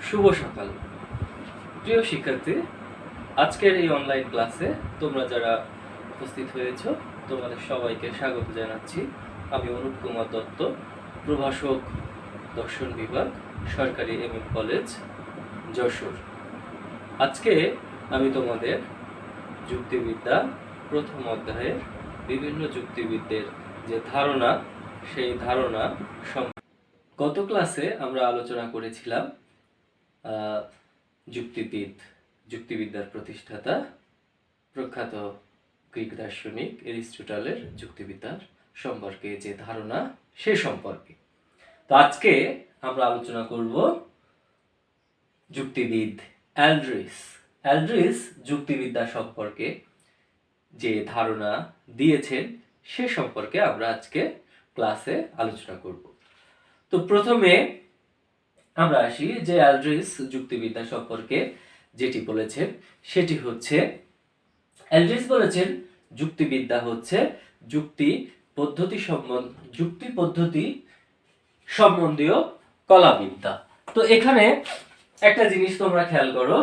শুভ সকাল প্রিয় শিক্ষার্থী। আজকের এই অনলাইন ক্লাসে তোমরা যারা উপস্থিত হয়েছ তোমাদের সবাইকে স্বাগত জানাচ্ছি। আমি অনুপ কুমার দত্ত, প্রভাষক, দর্শন বিভাগ, সরকারি এমএম কলেজ, যশোর। আজকে আমি তোমাদের যুক্তিবিদ্যা প্রথম অধ্যায়ের বিভিন্ন যুক্তিবিদদের যে ধারণা, সেই ধারণা গত ক্লাসে আমরা আলোচনা করেছিলাম যুক্তিবিদ্যার প্রতিষ্ঠাতা প্রখ্যাত গ্রিক দার্শনিক এরিস্টটলের যুক্তিবিদ্যার সম্পর্কে যে ধারণা, সে সম্পর্কে। তো আজকে আমরা আলোচনা করব যুক্তিবিদ অ্যালড্রিস যুক্তিবিদ্যা সম্পর্কে যে ধারণা দিয়েছেন সে সম্পর্কে আমরা আজকে ক্লাসে আলোচনা করব। তো প্রথমে আমরা আসি যে অ্যালড্রিস যুক্তিবিদ্যা সম্পর্কে যেটি বলেছেন সেটি হচ্ছে, অ্যালড্রিস বলেছেন যুক্তিবিদ্যা হচ্ছে যুক্তি পদ্ধতি সম্বন্ধীয় কলাবিদ্যা। তো এখানে একটা জিনিস তোমরা খেয়াল করো,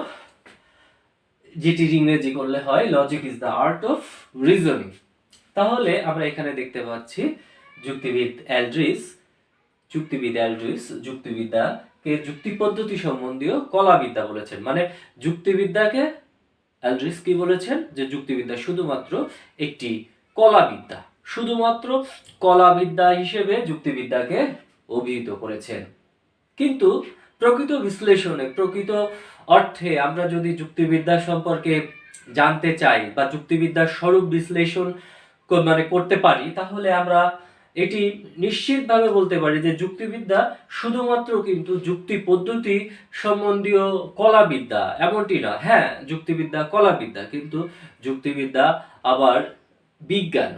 যেটি ইংরেজি করলে হয় logic is the art of reasoning. তাহলে আমরা এখানে দেখতে পাচ্ছি যুক্তিবিদ অ্যালড্রিস যুক্তিবিদ্যাকে যুক্তি পদ্ধতি সম্বন্ধীয় কলাবিদ্যা বলেছেন। মানে যুক্তিবিদ্যাকে অ্যালড্রিস কি বলেছেন, যে যুক্তিবিদ্যা শুধুমাত্র একটি কলাবিদ্যা, শুধুমাত্র কলাবিদ্যা হিসেবে যুক্তিবিদ্যাকে অভিহিত করেছেন। কিন্তু প্রকৃত বিশ্লেষণে, প্রকৃত অর্থে আমরা যদি যুক্তিবিদ্যা সম্পর্কে জানতে চাই বা যুক্তিবিদ্যার স্বরূপ বিশ্লেষণ করতে পারি, তাহলে আমরা এটি নিশ্চিতভাবে বলতে পারি যে যুক্তিবিদ্যা শুধুমাত্র কিন্তু যুক্তি পদ্ধতি সম্বন্ধীয় কলাবিদ্যা, এমনটি না। হ্যাঁ, যুক্তিবিদ্যা কলাবিদ্যা, কিন্তু যুক্তিবিদ্যা আবার বিজ্ঞান।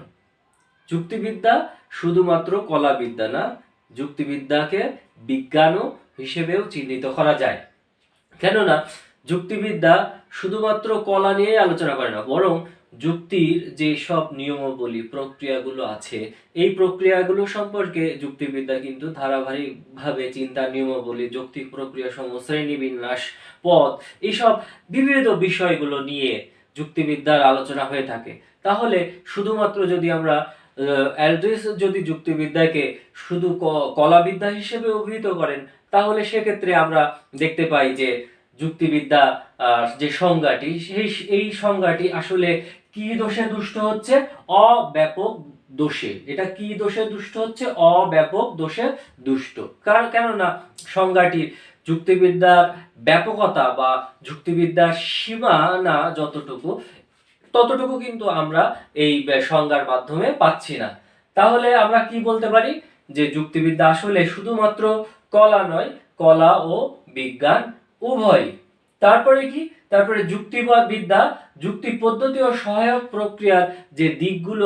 যুক্তিবিদ্যা শুধুমাত্র কলাবিদ্যা না, যুক্তিবিদ্যাকে বিজ্ঞান হিসেবেও চিহ্নিত করা যায়। কেননা যুক্তিবিদ্যা শুধুমাত্র কলা নিয়ে আলোচনা করে না, বরং যুক্তির যে সব নিয়মাবলী, প্রক্রিয়াগুলো আছে, এই প্রক্রিয়াগুলো সম্পর্কে যুক্তিবিদ্যা কিন্তু ধারাবাহিকভাবে চিন্তার নিয়মাবলী, যৌক্তিক প্রক্রিয়া সমূহ, শ্রেণীবিন্যাস, পদ, এইসব বিবিধ বিষয়গুলো নিয়ে যুক্তিবিদ্যার আলোচনা হয়ে থাকে। তাহলে শুধুমাত্র যদি আমরা অ্যালড্রিস যদি যুক্তিবিদ্যাকে শুধু কলাবিদ্যা হিসেবে অভিহিত করেন, তাহলে সেক্ষেত্রে আমরা দেখতে পাই যে যুক্তিবিদ্যা যে সংজ্ঞাটি, এই সংজ্ঞাটি আসলে কি দোষে দুষ্ট হচ্ছে? অব্যাপক দোষে। এটা কি দোষে দুষ্ট হচ্ছে? অব্যাপক দোষে দুষ্ট। কেননা সংজ্ঞাটি যুক্তিবিদ্যার ব্যাপকতা বা যুক্তিবিদ্যার সীমানা ততটুকু কিন্তু আমরা এই সংজ্ঞার মাধ্যমে পাচ্ছি না। তাহলে আমরা কি বলতে পারি? যে যুক্তিবিদ্যা আসলে শুধুমাত্র কলা নয়, কলা ও বিজ্ঞান উভয়। তারপরে কি? তারপরে যুক্তিবিদ্যা যুক্তি পদ্ধতি ও সহায়ক প্রক্রিয়ার যে দিকগুলো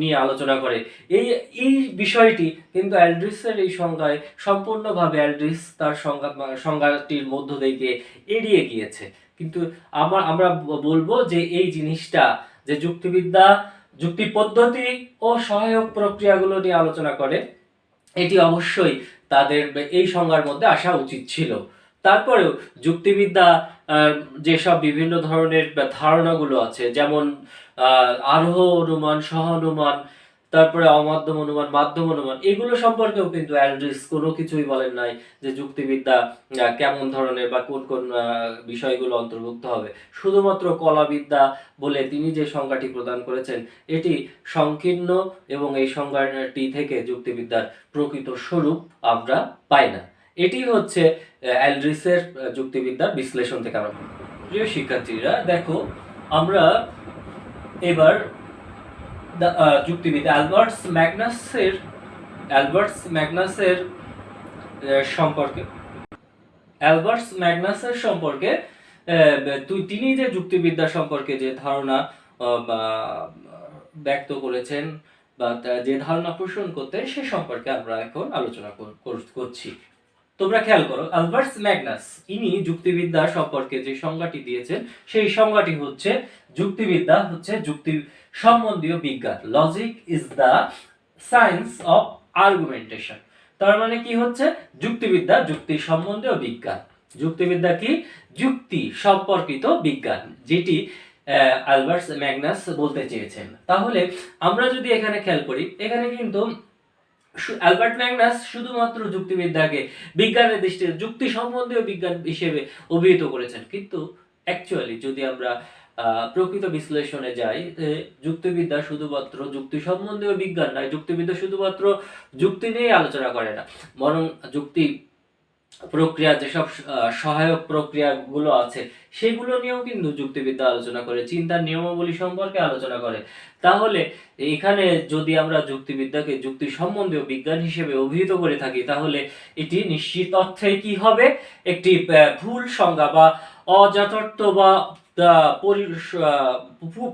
নিয়ে আলোচনা করে, এই বিষয়টি কিন্তু অ্যালড্রিসের এই সংজ্ঞায় সম্পূর্ণভাবে অ্যালড্রিস তার সংজ্ঞাটির মধ্য থেকে এড়িয়ে গিয়েছে। কিন্তু আমরা বলবো যে এই জিনিসটা, যে যুক্তিবিদ্যা যুক্তি পদ্ধতি ও সহায়ক প্রক্রিয়াগুলো নিয়ে আলোচনা করে, এটি অবশ্যই তাদের এই সংজ্ঞার মধ্যে আসা উচিত ছিল। তারপরেও যুক্তিবিদ্যা যেসব বিভিন্ন ধরনের ধারণাগুলো আছে, যেমন আরোহ অনুমান, সহ অনুমান, তারপরে অমাধ্যম অনুমান, মাধ্যম অনুমান, এগুলো সম্পর্কেও কিন্তু অ্যালড্রিস কোনো কিছুই বলেন নাই যে যুক্তিবিদ্যা কেমন ধরনের বা কোন কোন বিষয়গুলো অন্তর্ভুক্ত হবে। শুধুমাত্র কলাবিদ্যা বলে তিনি যে সংজ্ঞাটি প্রদান করেছেন, এটি সংকীর্ণ এবং এই সংজ্ঞাটি থেকে যুক্তিবিদ্যার প্রকৃত স্বরূপ আমরা পাই না। এটি হচ্ছে অ্যালড্রিসের যুক্তিবিদ্যার বিশ্লেষণ থেকে আমরা। প্রিয় শিক্ষার্থীরা, দেখো আমরা এবার যুক্তিবিদ অ্যালবার্টস ম্যাগনাসের সম্পর্কে তিনি যে যুক্তিবিদ্যা সম্পর্কে যে ধারণা ব্যক্ত করেছেন বা যে ধারণা পোষণ করতেন, সে সম্পর্কে আমরা এখন আলোচনা করছি। তোমরা খেয়াল করো, অ্যালবার্টস ম্যাগনাস ইনি যুক্তিবিদ্যা সম্পর্কে যে সংজ্ঞাটি দিয়েছেন, সেই সংজ্ঞাটি হচ্ছে যুক্তিবিদ্যা হচ্ছে যুক্তি সম্বন্ধীয় বিজ্ঞান। Logic is the science of আর্গুমেন্টেশন। তার মানে কি হচ্ছে? যুক্তিবিদ্যা যুক্তি সম্বন্ধীয় বিজ্ঞান। যুক্তিবিদ্যা কি? যুক্তি সম্পর্কিত বিজ্ঞান, যেটি আলবার্ট ম্যাগনাস বলতে চেয়েছেন। তাহলে আমরা যদি এখানে খেয়াল করি, এখানে কিন্তু অ্যালবার্ট ম্যাগনাস শুধুমাত্র যুক্তিবিদ্যাকে বিজ্ঞানের দৃষ্টিতে যুক্তি সম্বন্ধীয় বিজ্ঞান হিসেবে অভিহিত করেছেন, কিন্তু অ্যাকচুয়ালি যদি আমরা প্রকৃত বিশ্লেষণে যাই, যুক্তিবিদ্যা শুধুমাত্র যুক্তি সম্বন্ধীয় বিজ্ঞান নয়, যুক্তিবিদ্যা শুধুমাত্র যুক্তি নিয়ে আলোচনা করে না, বরং যুক্তি প্রক্রিয়া যেসব সহায়ক প্রক্রিয়াগুলো আছে সেগুলো নিয়েও কিন্তু যুক্তিবিদ্যা আলোচনা করে, চিন্তার নিয়মাবলী সম্পর্কে আলোচনা করে। তাহলে এখানে যদি আমরা যুক্তিবিদ্যাকে যুক্তি সম্বন্ধীয় বিজ্ঞান হিসেবে অভিহিত করে থাকি, তাহলে এটি নিশ্চিত অর্থে কি হবে? একটি ভুল সংজ্ঞা বা অযথার্থ বা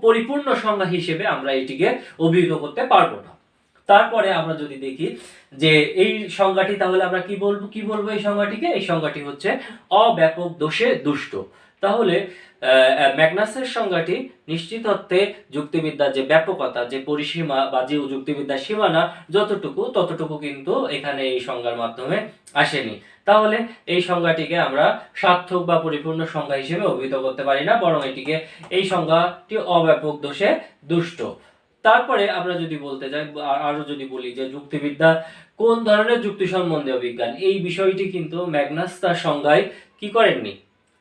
পরিপূর্ণ সংজ্ঞা হিসেবে আমরা এটিকে অভিহিত করতে পারবো না। তারপরে আমরা যদি দেখি যে এই সংজ্ঞাটি, তাহলে আমরা কি বলবো এই সংজ্ঞাটিকে? এই সংজ্ঞাটি হচ্ছে অব্যাপক দোষে দুষ্ট। তাহলে ম্যাগনাসের সংজ্ঞাটি নিশ্চিত অর্থে যুক্তিবিদ্যার যে ব্যাপকতা, যে পরিসীমা বা যে যুক্তিবিদ্যার সীমানা যতটুকু, ততটুকু কিন্তু এখানে এই সংজ্ঞার মাধ্যমে আসেনি। তাহলে এই সংজ্ঞাটিকে আমরা সার্থক বা পরিপূর্ণ সংজ্ঞা হিসেবে অভিহিত করতে পারি না, বরং এটিকে এই সংজ্ঞাটি অব্যাপক দোষে দুষ্ট। তারপরে আমরা যদি বলতে যাই, আরো যদি বলি যে যুক্তিবিদ্যা কোন ধরনের যুক্তি সম্বন্ধীয় বিজ্ঞান, এই বিষয়টি কিন্তু ম্যাগনাস তার সংজ্ঞায় কি করেননি,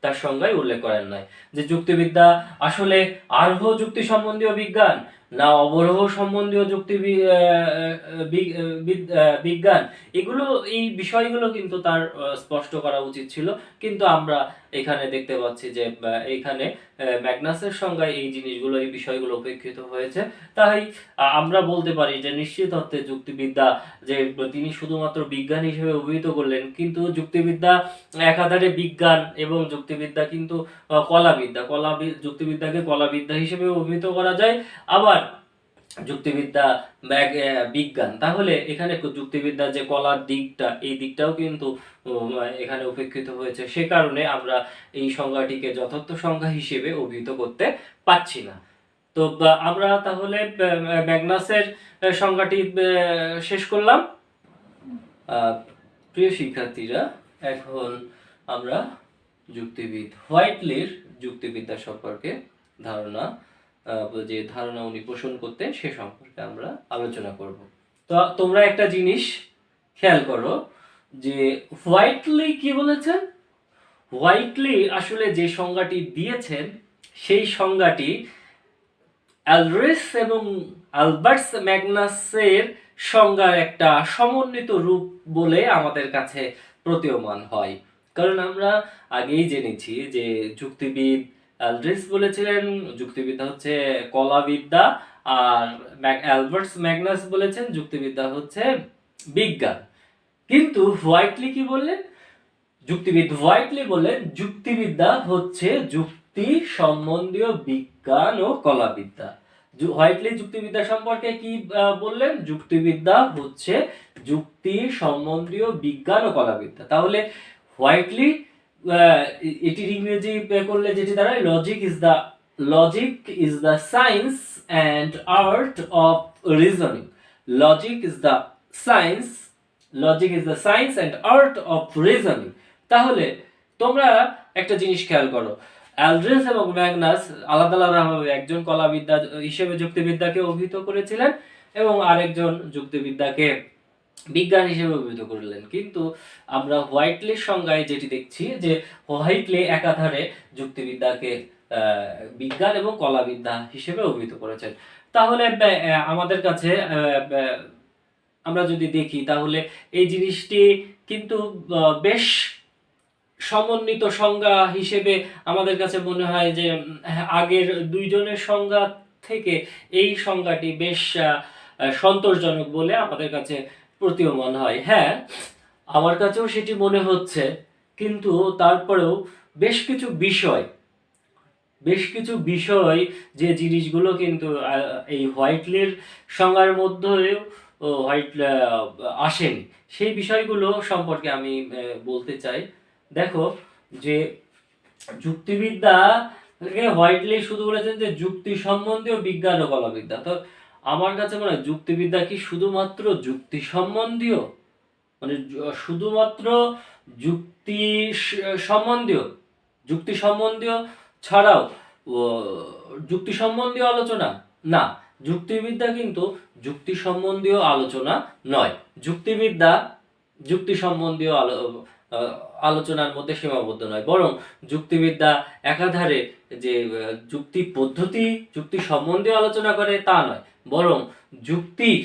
তার সংজ্ঞায় উল্লেখ করেন নাই যে যুক্তিবিদ্যা আসলে আরোহ যুক্তি সম্বন্ধীয় বিজ্ঞান না অবরোহ সম্বন্ধীয় যুক্তি বিজ্ঞান, এগুলো এই বিষয়গুলো কিন্তু তার স্পষ্ট করা উচিত ছিল। কিন্তু আমরা এখানে দেখতে পাচ্ছি যে এখানে ম্যাগনাসের সংজ্ঞায় এই জিনিসগুলো, এই বিষয়গুলো উপেক্ষিত হয়েছে। তাই আমরা বলতে পারি যে নিশ্চিত অর্থে যুক্তিবিদ্যা, যে তিনি শুধুমাত্র বিজ্ঞান হিসেবে অভিহিত করলেন, কিন্তু যুক্তিবিদ্যা একাধারে বিজ্ঞান এবং যুক্তিবিদ্যা কিন্তু কলাবিদ্যা, যুক্তিবিদ্যাকে কলাবিদ্যা হিসেবে অভিহিত করা যায়, আবার যুক্তিবিদ্যা বিজ্ঞান। তাহলে এখানে যুক্তিবিদ্যার যে কলার দিকটা, এই দিকটাও কিন্তু এখানে উপেক্ষিত হয়েছে। সে কারণে আমরা এই সংজ্ঞাটিকে যথার্থ সংজ্ঞা হিসেবে অভিহিত করতে পারছি না। তো আমরা তাহলে ম্যাগনাসের সংজ্ঞাটি শেষ করলাম। প্রিয় শিক্ষার্থীরা, এখন আমরা যুক্তিবিদ হোয়াইটলির যুক্তিবিদ্যা সম্পর্কে যে ধারণা উনি পোষণ করতেন সে সম্পর্কে আমরা আলোচনা করব। তো তোমরা একটা জিনিস খেয়াল করো যে হোয়াইটলি কি বলেছেন। হোয়াইটলি আসলে যে সংজ্ঞাটি দিয়েছেন সেই সংজ্ঞাটি অ্যালড্রিস এবং আলবার্ট ম্যাগনাসের সংজ্ঞার একটা সমন্বিত রূপ বলে আমাদের কাছে প্রতীয়মান হয়। কারণ আমরা আগেই জেনেছি যে যুক্তিবিদ অ্যালড্রিস বলেছিলেন যুক্তিবিদ্যা হচ্ছে কলাবিদ্যা, আর অ্যালবার্ট ম্যাগনাস বলেছেন যুক্তিবিদ্যা হচ্ছে বিজ্ঞান। কিন্তু হোয়াইটলি কি বললেন? যুক্তিবিদ হোয়াইটলি বললেন যুক্তিবিদ্যা হচ্ছে যুক্তি সম্বন্ধীয় বিজ্ঞান ও কলাবিদ্যা। হোয়াইটলি যুক্তিবিদ্যা সম্পর্কে কি বললেন? যুক্তিবিদ্যা হচ্ছে যুক্তি সম্বন্ধীয় বিজ্ঞান ও কলাবিদ্যা। তাহলে হোয়াইটলি এটির ইংরেজি করলে যেটি দাঁড়ায়, logic is the science and art of reasoning. Logic is the science and art of reasoning. তাহলে তোমরা একটা জিনিস খেয়াল করো, অ্যালড্রিস এবং ম্যাগনাস আলাদা আলাদাভাবে একজন কলাবিদ্যা হিসেবে যুক্তিবিদ্যাকে অভিহিত করেছিলেন এবং আরেকজন যুক্তিবিদ্যাকে বিজ্ঞান হিসেবে অভিহিত করলেন। কিন্তু আমরা হোয়াইটলির সংজ্ঞায় যেটি দেখছি যে হোয়াইটলি একাধারে যুক্তিবিদ্যাকে বিজ্ঞান এবং কলাবিদ্যা হিসেবে অভিহিত করেছেন। তাহলে আমাদের কাছে আমরা যদি দেখি, তাহলে এই জিনিসটি কিন্তু বেশ সমন্বিত সংজ্ঞা হিসেবে আমাদের কাছে মনে হয় যে আগের দুইজনের সংজ্ঞা থেকে এই সংজ্ঞাটি বেশ সন্তোষজনক বলে আমাদের কাছে প্রতীয়মান হয়। হ্যাঁ, আমার কাছেও সেটি মনে হচ্ছে, কিন্তু তারপরেও বেশ কিছু বিষয় যে জিনিসগুলো কিন্তু এই হোয়াইটলির সংজ্ঞার মধ্যেও আসেনি, সেই বিষয়গুলো সম্পর্কে আমি বলতে চাই। দেখো যে যুক্তিবিদ্যা হোয়াইটলি শুধু বলেছেন যে যুক্তি সম্বন্ধীয় বিজ্ঞান ও কলাবিদ্যা। তো আমার কাছে মনে হয় যুক্তিবিদ্যা কি শুধুমাত্র যুক্তি সম্বন্ধীয়, মানে শুধুমাত্র যুক্তি সম্বন্ধীয় যুক্তি সম্বন্ধীয় ছাড়াও যুক্তি সম্বন্ধীয় আলোচনা না, যুক্তিবিদ্যা কিন্তু যুক্তি সম্বন্ধীয় আলোচনা নয়। যুক্তিবিদ্যা যুক্তি সম্বন্ধীয় আলোচনার মধ্যে সীমাবদ্ধ নয়, বরং যুক্তিবিদ্যা একাধারে যে যুক্তি পদ্ধতি যুক্তি সম্বন্ধীয় আলোচনা করে তা নয়, বরং যুক্তির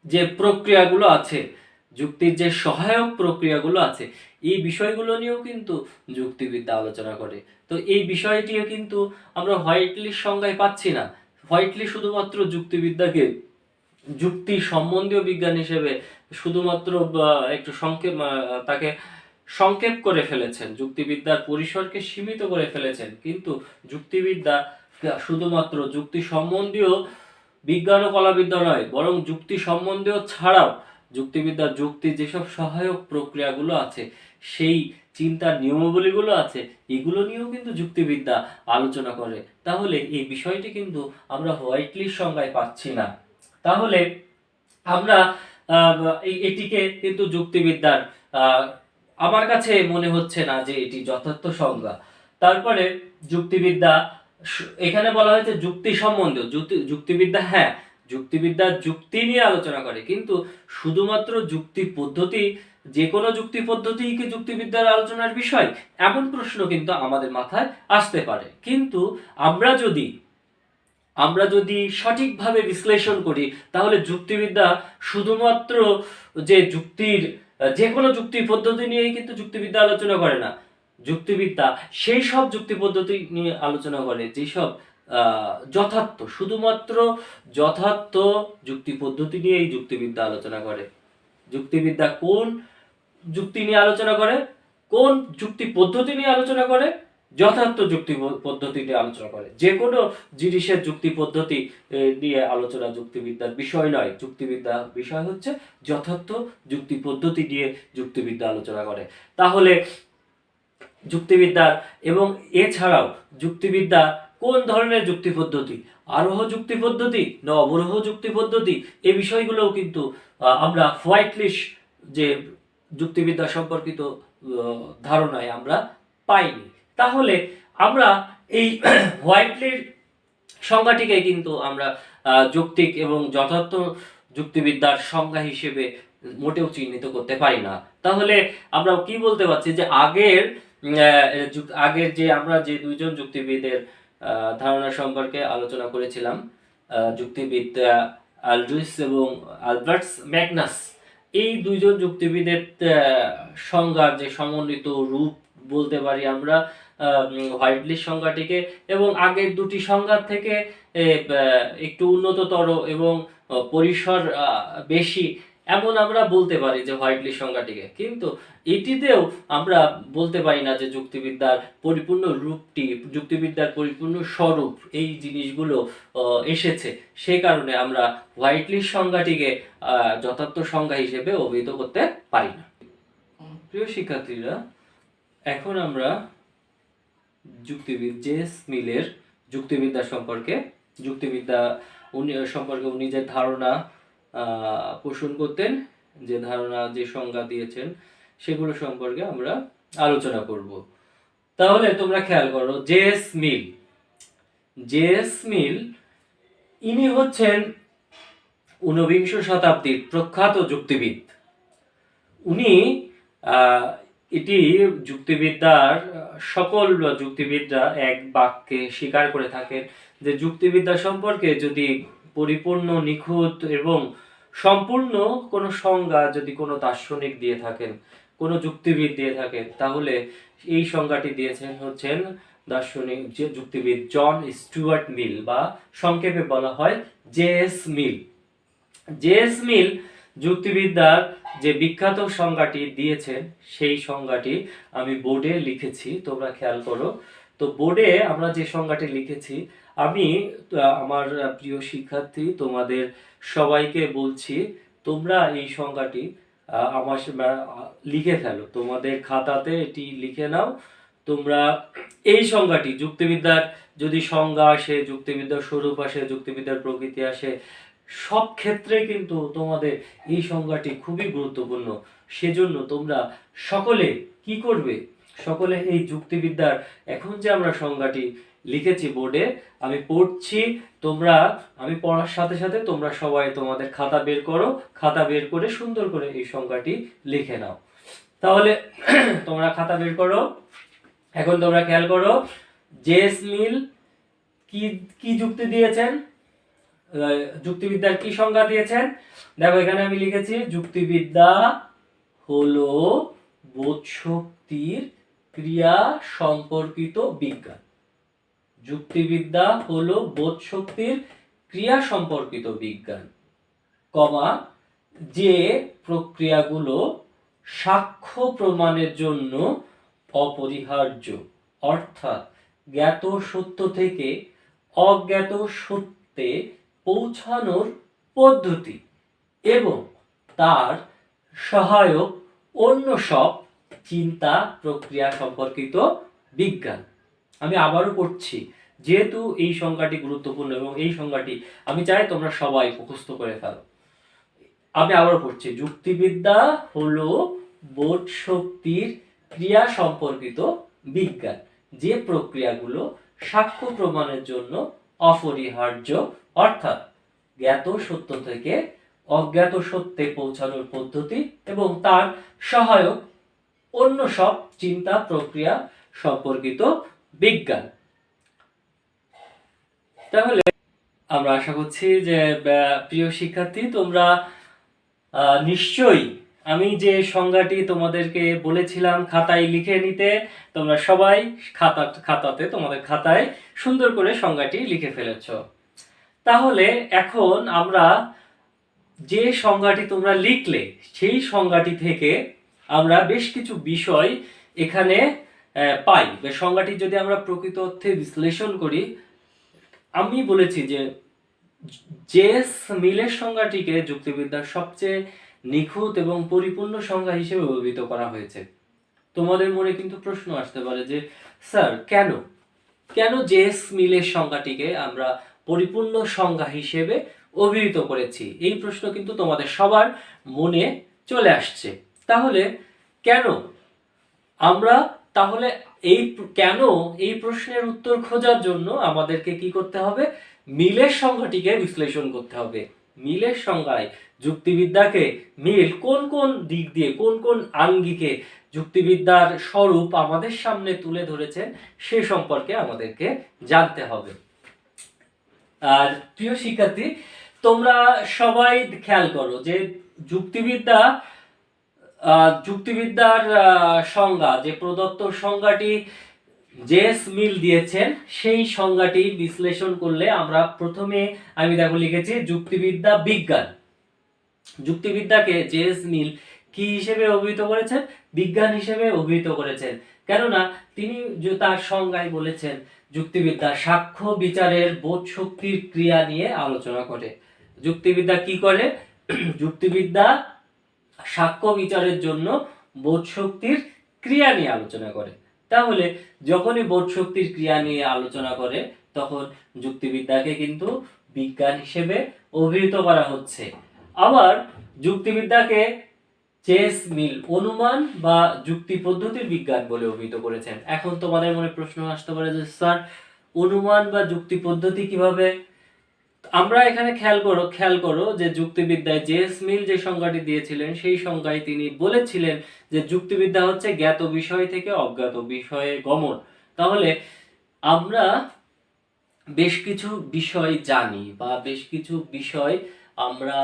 যে প্রক্রিয়াগুলো আছে, যুক্তির যে সহায়ক প্রক্রিয়াগুলো আছে, এই বিষয়গুলো নিয়েও কিন্তু যুক্তিবিদ্যা আলোচনা করে। তো এই বিষয়টিও কিন্তু আমরা হোয়াইটলির সংজ্ঞায় পাচ্ছি না। হোয়াইটলি শুধুমাত্র যুক্তিবিদ্যাকে যুক্তি সম্বন্ধীয় বিজ্ঞান হিসেবে শুধুমাত্র একটু তাকে সংক্ষেপ করে ফেলেছেন, যুক্তিবিদ্যার পরিসরকে সীমিত করে ফেলেছেন, কিন্তু যুক্তিবিদ্যা শুধুমাত্র যুক্তি সম্বন্ধীয় বিজ্ঞান ও কলাবিদ্যা নয়, বরং যুক্তি সম্বন্ধীয় ছাড়াও যুক্তিবিদ্যার যুক্তির যেসব সহায়ক প্রক্রিয়াগুলো আছে, সেই চিন্তার নিয়মাবলীগুলো আছে, এগুলো নিয়েও কিন্তু যুক্তিবিদ্যা আলোচনা করে। তাহলে এই বিষয়টি কিন্তু আমরা হোয়াইটলির সংজ্ঞায় পাচ্ছি না। তাহলে আমরা এটিকে কিন্তু যুক্তিবিদ্যার আমার কাছে মনে হচ্ছে না যে এটি যথার্থ সংজ্ঞা। তারপরে যুক্তিবিদ্যা, এখানে বলা হয়েছে যুক্তি সম্বন্ধীয়, যুক্তিবিদ্যা, হ্যাঁ যুক্তিবিদ্যা যুক্তি নিয়ে আলোচনা করে, কিন্তু শুধুমাত্র যুক্তি পদ্ধতি, যে কোনো যুক্তি পদ্ধতি কি যুক্তিবিদ্যার আলোচনার বিষয়, এমন প্রশ্ন কিন্তু আমাদের মাথায় আসতে পারে। কিন্তু আমরা যদি সঠিকভাবে বিশ্লেষণ করি, তাহলে যুক্তিবিদ্যা শুধুমাত্র যে কোনো যুক্তি পদ্ধতি নিয়েই কিন্তু যুক্তিবিদ্যা আলোচনা করে না। যুক্তিবিদ্যা সেই সব যুক্তি পদ্ধতি নিয়ে আলোচনা করে যেসব শুধুমাত্র যথার্থ যুক্তি পদ্ধতি নিয়েই যুক্তিবিদ্যা আলোচনা করে। যুক্তিবিদ্যা কোন যুক্তি নিয়ে আলোচনা করে, কোন যুক্তি পদ্ধতি নিয়ে আলোচনা করে? যথার্থ যুক্তি পদ্ধতি নিয়ে আলোচনা করে। যে কোনো জিনিসের যুক্তি পদ্ধতি নিয়ে আলোচনা যুক্তিবিদ্যার বিষয় নয়। যুক্তিবিদ্যার বিষয় হচ্ছে যথার্থ যুক্তি পদ্ধতি নিয়ে যুক্তিবিদ্যা আলোচনা করে। তাহলে যুক্তিবিদ্যার এবং এছাড়াও যুক্তিবিদ্যা কোন ধরনের যুক্তি পদ্ধতি, আরোহ যুক্তি পদ্ধতি না অবরোহ যুক্তি পদ্ধতি, এই বিষয়গুলোও কিন্তু আমরা হোয়াইটলির যে যুক্তিবিদ্যা সম্পর্কিত ধারণায় আমরা পাইনি। তাহলে আমরা এই হোয়াইটলির সংজ্ঞাটিকে কিন্তু আমরা যৌক্তিক এবং যথার্থ যুক্তিবিদ্যার সংজ্ঞা হিসেবে মোটেও চিহ্নিত করতে পারি না। তাহলে আমরা কি বলতে পারছি যে আগের যে আমরা যে দুইজন যুক্তিবিদের ধারণা সম্পর্কে আলোচনা করেছিলাম, যুক্তিবিদ্যা আলড্রিস এবং আলবার্টস ম্যাগনাস, এই দুইজন যুক্তিবিদের সংজ্ঞার যে সমন্বিত রূপ বলতে পারি আমরা হোয়াইটলির সংজ্ঞাটিকে, এবং আগের দুটি সংজ্ঞার থেকে একটু উন্নততর এবং পরিসর বেশি, এমন আমরা বলতে পারি যে হোয়াইটলির সংজ্ঞাটিকে। কিন্তু এটিতেও আমরা বলতে পারি না যে যুক্তিবিদ্যার পরিপূর্ণ রূপটি, যুক্তিবিদ্যার পরিপূর্ণ স্বরূপ, এই জিনিসগুলো এসেছে। সেই কারণে আমরা হোয়াইটলির সংজ্ঞাটিকে যথার্থ সংজ্ঞা হিসেবে অভিহিত করতে পারি না। প্রিয় শিক্ষার্থীরা, এখন আমরা জেস মিলের যুক্তিবিদ্যা সম্পর্কে উনি যে ধারণা পোষণ করতেন, যে ধারণা, যে সংজ্ঞা দিয়েছেন, সেগুলো সম্পর্কে আমরা আলোচনা করব। তাহলে তোমরা খেয়াল করো, জেস মিল ইনি হচ্ছেন ঊনবিংশ শতাব্দীর প্রখ্যাত যুক্তিবিদ। উনি এটি সকল যুক্তিবিদরা এক বাক্যে স্বীকার করে থাকেন যে যুক্তিবিদ্যা সম্পর্কে যদি পরিপূর্ণ, নিখুঁত এবং সম্পূর্ণ কোনো সংজ্ঞা যদি কোনো দার্শনিক দিয়ে থাকেন, কোনো যুক্তিবিদ দিয়ে থাকেন, তাহলে এই সংজ্ঞাটি দিয়েছেন হচ্ছেন দার্শনিক যে যুক্তিবিদ জন স্টুয়ার্ট মিল, বা সংক্ষেপে বলা হয় জেএস মিল যুক্তিবিদ্যার যে বিখ্যাত সংজ্ঞাটি দিয়েছেন, সেই সংজ্ঞাটি আমি বোর্ডে লিখেছি, তোমরা খেয়াল করো। তো বোর্ডে আমরা যে সংজ্ঞাটি লিখেছি, আমি আমার প্রিয় শিক্ষার্থী তোমাদের সবাইকে বলছি, তোমরা এই সংজ্ঞাটি আমার লিখে ফেলো, তোমাদের খাতাতে এটি লিখে নাও। তোমরা এই সংজ্ঞাটি, যুক্তিবিদ্যার যদি সংজ্ঞা আসে, যুক্তিবিদ্যার স্বরূপ আসে, যুক্তিবিদ্যার প্রকৃতি আসে, সব ক্ষেত্রে কিন্তু তোমাদের এই সংজ্ঞাটি খুবই গুরুত্বপূর্ণ। সেজন্য তোমরা সকলে কি করবে, সকলে এই যুক্তিবিদ্যার এখন যে আমরা সংজ্ঞাটি লিখেছি বোর্ডে, আমি পড়ছি, আমি পড়ার সাথে সাথে তোমরা সবাই তোমাদের খাতা বের করো, খাতা বের করে সুন্দর করে এই সংজ্ঞাটি লিখে নাও। তাহলে তোমরা খাতা বের করো। এখন তোমরা খেয়াল করো, জেস মিল কি কি যুক্তি দিয়েছেন, যুক্তিবিদ্যার কি সংজ্ঞা দিয়েছেন। দেখো এখানে আমি লিখেছি, যুক্তিবিদ্যা হলো বোধশক্তির ক্রিয়া সম্পর্কিত বিজ্ঞান। যুক্তিবিদ্যা হলো বোধশক্তির ক্রিয়া সম্পর্কিত বিজ্ঞান, কমা, যে প্রক্রিয়াগুলো সাক্ষ্য প্রমাণের জন্য অপরিহার্য, অর্থাৎ জ্ঞাত সত্য থেকে অজ্ঞাত সত্যে পৌঁছানোর পদ্ধতি এবং তার সহায়ক অন্য সব চিন্তা প্রক্রিয়া সম্পর্কিত বিজ্ঞান। আমি আবারও পড়ছি, যেহেতু এই সংজ্ঞাটি গুরুত্বপূর্ণ এবং এই সংজ্ঞাটি আমি চাই তোমরা সবাই মুখস্থ করে ফেলো। আমি আবারও পড়ছি, যুক্তিবিদ্যা হলো বোধ শক্তির ক্রিয়া সম্পর্কিত বিজ্ঞান, যে প্রক্রিয়াগুলো সাক্ষ্য প্রমাণের জন্য অপরিহার্য, অর্থাৎ জ্ঞাত সত্য থেকে অজ্ঞাত সত্যে পৌঁছানোর পদ্ধতি এবং তার সহায়ক অন্য সব চিন্তা প্রক্রিয়া সম্পর্কিত বিজ্ঞান। তাহলে আমরা আশা করছি যে প্রিয় শিক্ষার্থী, তোমরা নিশ্চয়ই আমি যে সংজ্ঞাটি তোমাদেরকে বলেছিলাম খাতায় লিখে নিতে, তোমরা সবাই তোমাদের খাতায় সুন্দর করে সংজ্ঞাটি লিখে ফেলেছ। তাহলে এখন আমরা যে সংজ্ঞাটি তোমরা লিখলে সেই সংজ্ঞাটি থেকে আমরা বেশ কিছু বিষয় এখানে পাই। সংজ্ঞাটি যদি আমরা প্রকৃত অর্থে বিশ্লেষণ করি, আমি বলেছি যে জেস মিলের সংজ্ঞাটিকে যুক্তিবিদ্যার সবচেয়ে নিখুঁত এবং পরিপূর্ণ সংজ্ঞা হিসেবে অভিহিত করা হয়েছে। তোমাদের মনে কিন্তু প্রশ্ন আসতে পারে যে স্যার কেন জেস মিলের সংজ্ঞাটিকে আমরা পরিপূর্ণ সংজ্ঞা হিসেবে অভিহিত করেছি, এই প্রশ্ন কিন্তু তোমাদের সবার মনে চলে আসছে। তাহলে এই প্রশ্নের উত্তর খোঁজার জন্য আমাদেরকে কি করতে হবে, মিলের সংজ্ঞাটিকে বিশ্লেষণ করতে হবে। মিলের সংজ্ঞায় যুক্তিবিদ্যাকে মিল কোন কোন দিক দিয়ে, কোন কোন আঙ্গিকে যুক্তিবিদ্যার স্বরূপ আমাদের সামনে তুলে ধরেছেন সে সম্পর্কে আমাদেরকে জানতে হবে। আর প্রিয় শিক্ষার্থী, তোমরা সবাই খেয়াল করো যে যুক্তিবিদ্যার সংজ্ঞা, যে প্রদত্ত সংজ্ঞাটি জেস মিল দিয়েছেন, সেই সংজ্ঞাটি বিশ্লেষণ করলে আমরা প্রথমে আমি দেখো লিখেছি যুক্তিবিদ্যা বিজ্ঞান। যুক্তিবিদ্যাকে জেস মিল কি হিসেবে অভিহিত করেছেন, বিজ্ঞান হিসেবে অভিহিত করেছেন। কেননা তিনি তার সংজ্ঞায় বলেছেন যুক্তিবিদ্যা সাক্ষ্য বিচারের বোধ শক্তির ক্রিয়া নিয়ে আলোচনা করে। যুক্তিবিদ্যা কি করে? যুক্তিবিদ্যা সাক্ষ্য বিচারের জন্য বোধ শক্তির ক্রিয়া নিয়ে আলোচনা করে। তাহলে যখনই বোধ শক্তির ক্রিয়া নিয়ে আলোচনা করে তখন যুক্তিবিদ্যাকে কিন্তু বিজ্ঞান হিসেবে অভিহিত করা হচ্ছে। আবার যুক্তিবিদ্যাকে জেস মিল অনুমান বা যুক্তি পদ্ধতির বিজ্ঞান বলে অভিহিত করেছেন। এখন তোমাদের মনে প্রশ্ন আসতে পারে যে স্যার, অনুমান বা যুক্তি পদ্ধতি কিভাবে? আমরা এখানে খেয়াল করো যে যুক্তিবিদ্যায় জেস মিল যে সংজ্ঞাটি দিয়েছিলেন সেই সংজ্ঞায় তিনি বলেছিলেন যে যুক্তিবিদ্যা হচ্ছে জ্ঞাত বিষয় থেকে অজ্ঞাত বিষয়ে গমন। তাহলে আমরা বেশ কিছু বিষয় জানি বা বেশ কিছু বিষয় আমরা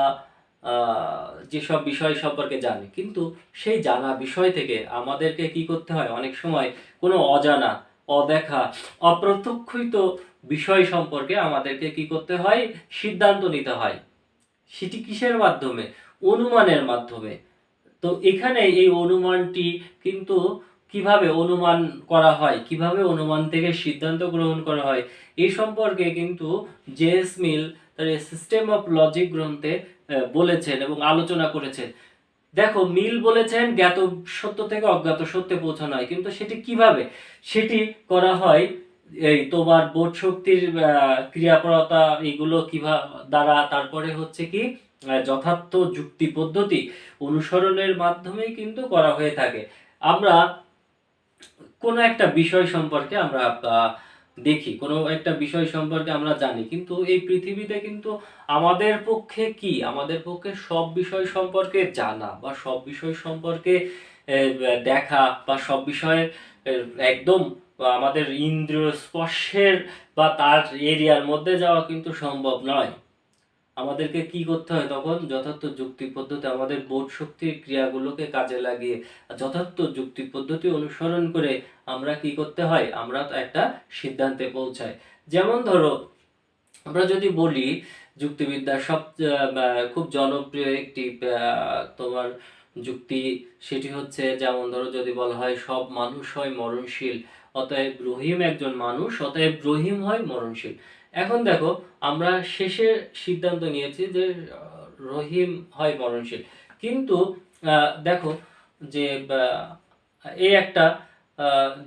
যেসব বিষয় সম্পর্কে জানি, কিন্তু সেই জানা বিষয় থেকে আমাদেরকে কি করতে হয়, অনেক সময় কোনো অজানা, অদেখা, অপ্রত্যক্ষিত বিষয় সম্পর্কে আমাদেরকে কি করতে হয়, সিদ্ধান্ত নিতে হয়। সেটি কিসের মাধ্যমে? অনুমানের মাধ্যমে। তো এখানে এই অনুমানটি কিন্তু কিভাবে অনুমান করা হয়, কিভাবে অনুমান থেকে সিদ্ধান্ত গ্রহণ করা হয়, এই সম্পর্কে কিন্তু জেস মিল তার সিস্টেম অফ লজিক গ্রন্থে বলেছেন এবং আলোচনা করেছেন। দেখো, মিল বলেছেন জ্ঞাত সত্য থেকে অজ্ঞাত সত্যে পৌঁছানো হয়, কিন্তু সেটি কিভাবে? সেটি করা হয় এই তোমার বোধ শক্তির ক্রিয়াপরতা এগুলো কিভাবে দ্বারা, তারপরে হচ্ছে কি যথার্থ যুক্তি পদ্ধতি অনুসরণের মাধ্যমেই কিন্তু করা হয়ে থাকে। আমরা কোনো একটা বিষয় সম্পর্কে আমরা দেখি, কোনো একটা বিষয় সম্পর্কে আমরা জানি, কিন্তু এই পৃথিবীতে কিন্তু আমাদের পক্ষে সব বিষয় সম্পর্কে জানা বা সব বিষয় সম্পর্কে দেখা বা সব বিষয়ে একদম আমাদের ইন্দ্রিয় স্পর্শের বা তার এরিয়ার মধ্যে যাওয়া কিন্তু সম্ভব নয়। আমাদেরকে কি করতে হয় তখন? যথার্থ যুক্তি পদ্ধতি, আমাদের বোধ শক্তির ক্রিয়াগুলোকে কাজে লাগিয়ে যথার্থ যুক্তি পদ্ধতি অনুসরণ করে আমরা কি করতে হয়? আমরা একটা সিদ্ধান্তে পৌঁছাই। যেমন ধরো, আমরা যদি বলি যুক্তিবিদ্যার খুব জনপ্রিয় একটি তোমার যুক্তি, সেটি হচ্ছে, যেমন ধরো যদি বলা হয় সব মানুষ হয় মরণশীল, অতএব রহিম একজন মানুষ, অতএব রহিম হয় মরণশীল। এখন দেখো, আমরা শেষে সিদ্ধান্ত নিয়েছি যে রহিম হয় মরণশীল, কিন্তু দেখো যে এই একটা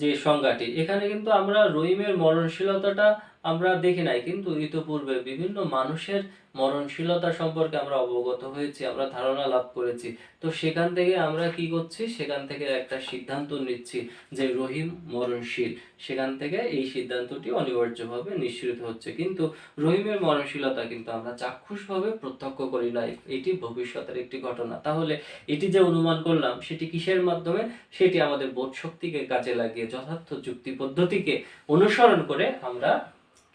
যে সংজ্ঞাটি, এখানে কিন্তু আমরা রহিমের মরণশীলতাটা আমরা দেখি নাই, কিন্তু ইতোপূর্বে বিভিন্ন মানুষের মরণশীলতা সম্পর্কে আমরা অবগত হয়েছি, আমরা ধারণা লাভ করেছি। তো সেখান থেকে আমরা কি করছি? সেখান থেকে একটা সিদ্ধান্ত নিচ্ছি যে রহিম মরণশীল। সেখান থেকে এই সিদ্ধান্তটি অনিবার্যভাবে নিঃসৃত হচ্ছে। কিন্তু রহিমের মরণশীলতা কিন্তু আমরা চাক্ষুষভাবে প্রত্যক্ষ করি নাই, এটি ভবিষ্যতের একটি ঘটনা। তাহলে এটি যে অনুমান করলাম, সেটি কিসের মাধ্যমে? সেটি আমাদের বোধ শক্তিকে কাজে লাগিয়ে যথার্থ যুক্তি পদ্ধতিকে অনুসরণ করে আমরা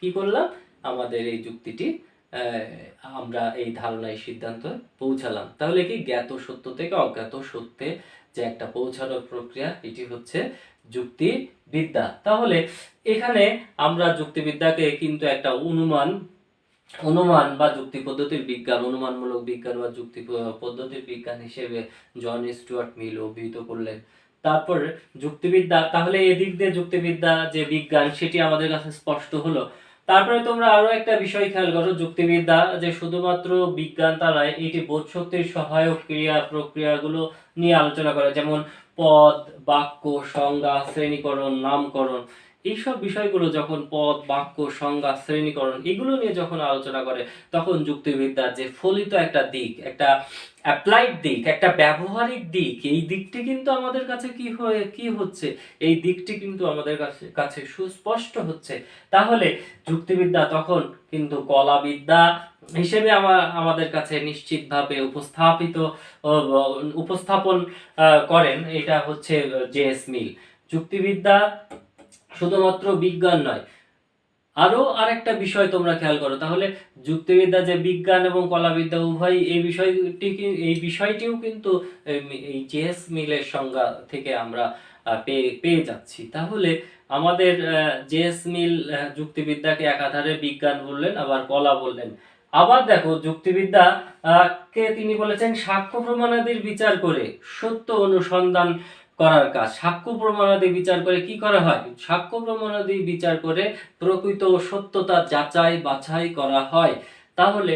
কি করলাম? আমাদের এই যুক্তিটি আমরা এই ধারণায় সিদ্ধান্ত পৌঁছালাম। তাহলে কি জ্ঞাত সত্য থেকে অজ্ঞাত সত্যে যে একটা পৌঁছানোর প্রক্রিয়া, এটি হচ্ছে যুক্তিবিদ্যা। তাহলে এখানে আমরা যুক্তিবিদ্যাকে কিন্তু একটা অনুমান বা যুক্তি পদ্ধতির বিজ্ঞান, অনুমানমূলক বিজ্ঞান বা যুক্তি পদ্ধতির বিজ্ঞান হিসেবে জন স্টুয়ার্ট মিল অভিহিত করলেন। তারপর যুক্তিবিদ্যা, তাহলে এদিক দিয়ে যুক্তিবিদ্যা যে বিজ্ঞান, সেটি আমাদের কাছে স্পষ্ট হলো। তারপরে তোমরা আরো একটা বিষয় খেয়াল করো, যুক্তিবিদ্যা যে শুধুমাত্র বিজ্ঞান তা নয়, এটি বোধ শক্তির সহায়ক ক্রিয়া প্রক্রিয়াগুলো নিয়ে আলোচনা করে, যেমন পদ, বাক্য, সংজ্ঞা, শ্রেণীকরণ, নামকরণ। এইসব বিষয়গুলো যখন পদ, বাক্য, সংজ্ঞা, শ্রেণীকরণ এগুলো নিয়ে যখন আলোচনা করে, তখন যুক্তিবিদ্যার যে ফলিত একটা দিক, একটা অ্যাপ্লাইড দিক, একটা ব্যবহারিক দিক, এই দিকটি কিন্তু আমাদের কাছে কি হচ্ছে? এই দিকটি কিন্তু আমাদের কাছে সুস্পষ্ট হচ্ছে। তাহলে যুক্তিবিদ্যা তখন কিন্তু কলাবিদ্যা হিসেবে আমাদের কাছে নিশ্চিতভাবে উপস্থাপন করেন। এটা হচ্ছে জে.এস. মিল। যুক্তিবিদ্যা শুধুমাত্র বিজ্ঞান নয়, আরো আরেকটা বিষয় তোমরা খেয়াল করো, তাহলে যুক্তিবিদ্যা যে বিজ্ঞান এবং কলাবিদ্যা উভয়, এই বিষয়টিও কিন্তু এই জে.এস. মিলের সংজ্ঞা থেকে আমরা পেয়ে যাচ্ছি। তাহলে আমাদের জে.এস. মিল যুক্তিবিদ্যাকে একাধারে বিজ্ঞান বললেন, আবার কলা বললেন। আবার দেখো, যুক্তিবিদ্যা কে তিনি বলেছেন সাক্ষ্য প্রমাণাদির বিচার করে সত্য অনুসন্ধান করার কাজ। সাক্ষ্য প্রমাণাদি বিচার করে কি করা হয়? সাক্ষ্য প্রমাণাদি বিচার করে প্রকৃত সত্যতা যাচাই বাছাই করা হয়। তাহলে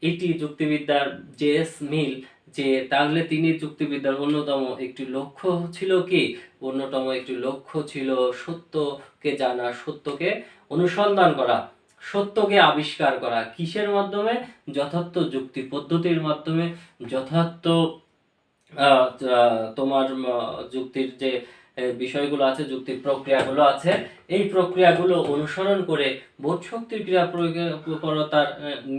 এটি যুক্তিবিদ্যার জে.এস. মিল, যে তাহলে তিনি যুক্তিবিদ্যার অন্যতম একটি লক্ষ্য ছিল কি? অন্যতম একটি লক্ষ্য ছিল সত্যকে জানা, সত্যকে অনুসন্ধান করা, সত্যকে আবিষ্কার করা। কিসের মাধ্যমে? যথার্থ যুক্তি পদ্ধতির মাধ্যমে, যথার্থ তোমার যুক্তির যে বিষয়গুলো আছে, যুক্তির প্রক্রিয়াগুলো আছে, এই প্রক্রিয়াগুলো অনুসরণ করে বোধ শক্তির ক্রিয়া প্রয়োগকরতার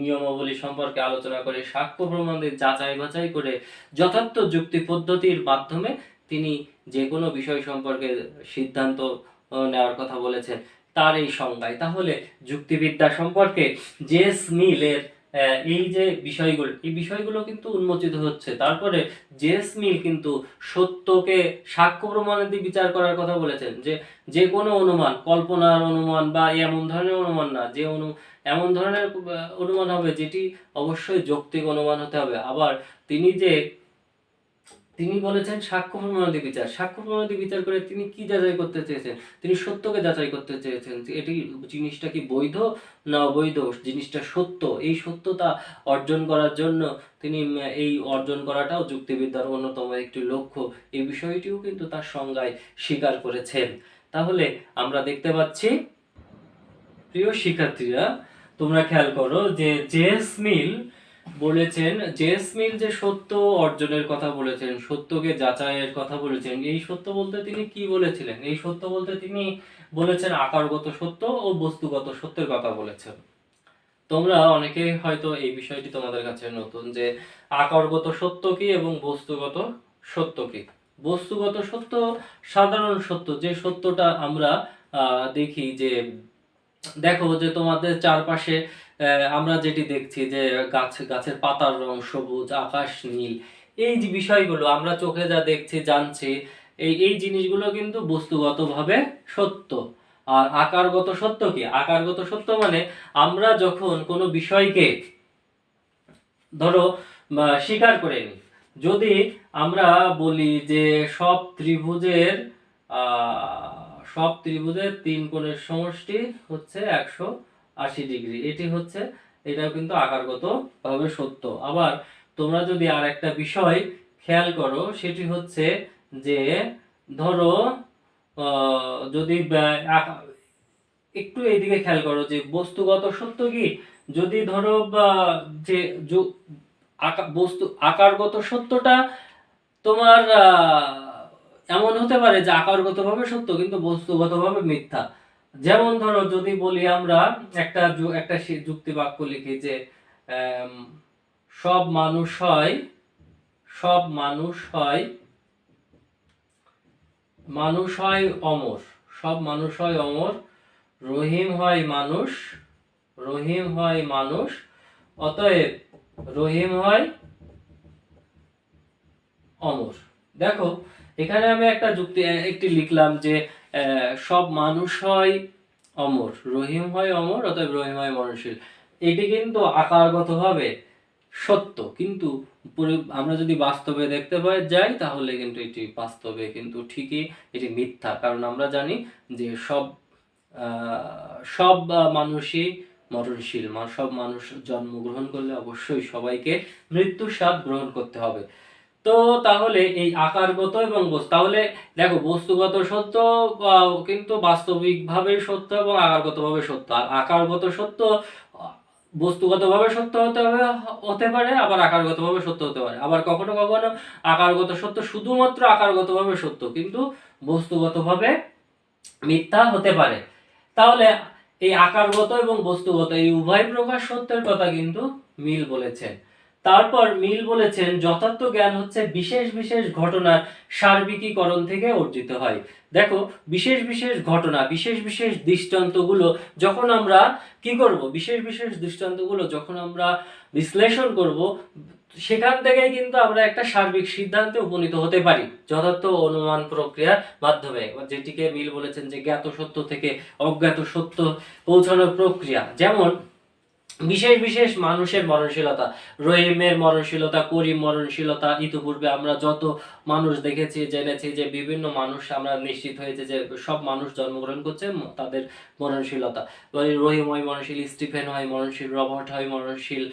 নিয়মাবলী সম্পর্কে আলোচনা করে, সাক্ষ্য প্রমাণের যাচাই বাছাই করে যথার্থ যুক্তি পদ্ধতির মাধ্যমে তিনি যে কোনো বিষয় সম্পর্কে সিদ্ধান্ত নেওয়ার কথা বলেছেন, তার এই সংজ্ঞায়। তাহলে যুক্তিবিদ্যা সম্পর্কে জে.এস. মিলের এই যে বিষয়গুলো, এই বিষয়গুলো কিন্তু উন্মোচিত হচ্ছে। তারপরে জে.এস. মিল কিন্তু সত্যকে সাক্ষ্য প্রমাণাদি বিচার করার কথা বলেছেন, যে কোনো অনুমান, কল্পনার অনুমান বা এমন ধরনের অনুমান না, যে এমন ধরনের অনুমান হবে যেটি অবশ্যই যৌক্তিক অনুমান হতে হবে। আবার তিনি বলেছেন সাক্ষ্য প্রমাণাদি বিচার। সাক্ষ্য প্রমাণাদি বিচার করে তিনি কি যাচাই করতে চেয়েছেন? তিনি সত্যকে যাচাই করতে চেয়েছেন, যে এটি জিনিসটা কি বৈধ না অবৈধ, জিনিসটা সত্য। এই সত্যতা অর্জন করার জন্য তিনি এই অর্জন করাটাও যুক্তিবিদ্যার অন্যতম একটি লক্ষ্য, এই বিষয়টিও কিন্তু তার সংজ্ঞায় স্বীকার করেছেন। তাহলে আমরা দেখতে পাচ্ছি, প্রিয় শিক্ষার্থীরা, তোমরা খেয়াল করো যে জে.এস. মিল বলেছেন জেমস মিল যে সত্য অর্জনের কথা বলেছেন, সত্যকে যাচাইয়ের কথা বলেছেন, এই সত্য বলতে তিনি কি বলেছিলেন? এই সত্য বলতে তিনি বলেছেন আকারগত সত্য ও বস্তুগত সত্যের কথা বলেছেন। তোমরা অনেকে হয়তো এই বিষয়টি তোমাদের কাছে নতুন যে আকারগত সত্য কি এবং বস্তুগত সত্য কি। বস্তুগত সত্য সাধারণ সত্য, যে সত্যটা আমরা দেখি যে দেখো যে তোমাদের চারপাশে আমরা যেটি দেখছি যে গাছের পাতার রং সবুজ, আকাশ নীল, এই যে বিষয়গুলো আমরা চোখে যা দেখছি জানছি, এই জিনিসগুলো কিন্তু বস্তুগতভাবে সত্য। আর আকারগত সত্য কি? আকারগত সত্য মানে আমরা যখন কোনো বিষয়কে ধরো স্বীকার করে নিই, যদি আমরা বলি যে সব ত্রিভুজের 3 কোণের সমষ্টি হচ্ছে 180 ডিগ্রি, এটাও কিন্তু আকারগত ভাবে সত্য। আবার তোমরা যদি আর একটা বিষয় খেয়াল করো, সেটি হচ্ছে যে ধরো যদি একটু এইদিকে খেয়াল করো যে বস্তুগত সত্য কি, যদি ধরো যে বস্তু আকারগত সত্যটা তোমার এমন হতে পারে যে আকারগতভাবে সত্য কিন্তু বস্তুগতভাবে মিথ্যা। যেমন ধরো যদি বলি আমরা একটা যুক্তি বাক্য লিখি যে সব মানুষ হয় অমর, সব মানুষ হয় অমর, রহিম হয় মানুষ, অতএব রহিম হয় অমর। দেখো এখানে আমি একটি লিখলাম যে সব মানুষ হয় অমর, রহিম হয় অমর, অতএব রহিম হয় মরণশীল। এটি কিন্তু আকারগতভাবে সত্য, কিন্তু আমরা যদি বাস্তবে দেখতে যাই তাহলে কিন্তু এটি বাস্তবে কিন্তু ঠিকই এটি মিথ্যা। কারণ আমরা জানি যে সব মানুষই মরণশীল, সব মানুষ জন্মগ্রহণ করলে অবশ্যই সবাইকে মৃত্যুর স্বাদ গ্রহণ করতে হবে। তো তাহলে এই আকারগত এবং তাহলে দেখো বস্তুগত সত্য কিন্তু বাস্তবিকভাবে সত্য এবং আকারগতভাবে সত্য। আর আকারগত সত্য বস্তুগতভাবে সত্য হতে পারে, আবার আকারগতভাবে সত্য হতে পারে। আবার কখনো কখনো আকারগত সত্য শুধুমাত্র আকারগতভাবে সত্য কিন্তু বস্তুগতভাবে মিথ্যা হতে পারে। তাহলে এই আকারগত এবং বস্তুগত এই উভয় প্রকার সত্যের কথা কিন্তু মিল বলেছেন। তারপর মিল বলেছেন যথার্থ জ্ঞান হচ্ছে বিশেষ বিশেষ ঘটনার সার্বিকীকরণ থেকে অর্জিত হয়। দেখো বিশেষ বিশেষ ঘটনা, বিশেষ বিশেষ দৃষ্টান্তগুলো যখন আমরা কি করব, বিশেষ বিশেষ দৃষ্টান্তগুলো যখন আমরা বিশ্লেষণ করব, সেখান থেকেই কিন্তু আমরা একটা সার্বিক সিদ্ধান্তে উপনীত হতে পারি যথার্থ অনুমান প্রক্রিয়ার মাধ্যমে, যেটিকে মিল বলেছেন যে জ্ঞাত সত্য থেকে অজ্ঞাত সত্য পৌঁছানোর প্রক্রিয়া। যেমন বিশেষ বিশেষ মানুষের মরণশীলতা, রহিমের মরণশীলতা, করিম মরণশীলতা, ইতিপূর্বে আমরা যত মানুষ দেখেছি জেনেছি যে বিভিন্ন মানুষ আমরা নিশ্চিত হয়েছে যে সব মানুষ জন্মগ্রহণ করছে, তাদের মরণশীলতা, রহিম হয় মরণশীল, স্টিফেন হয় মরণশীল, রবার্ট হয় মরণশীল,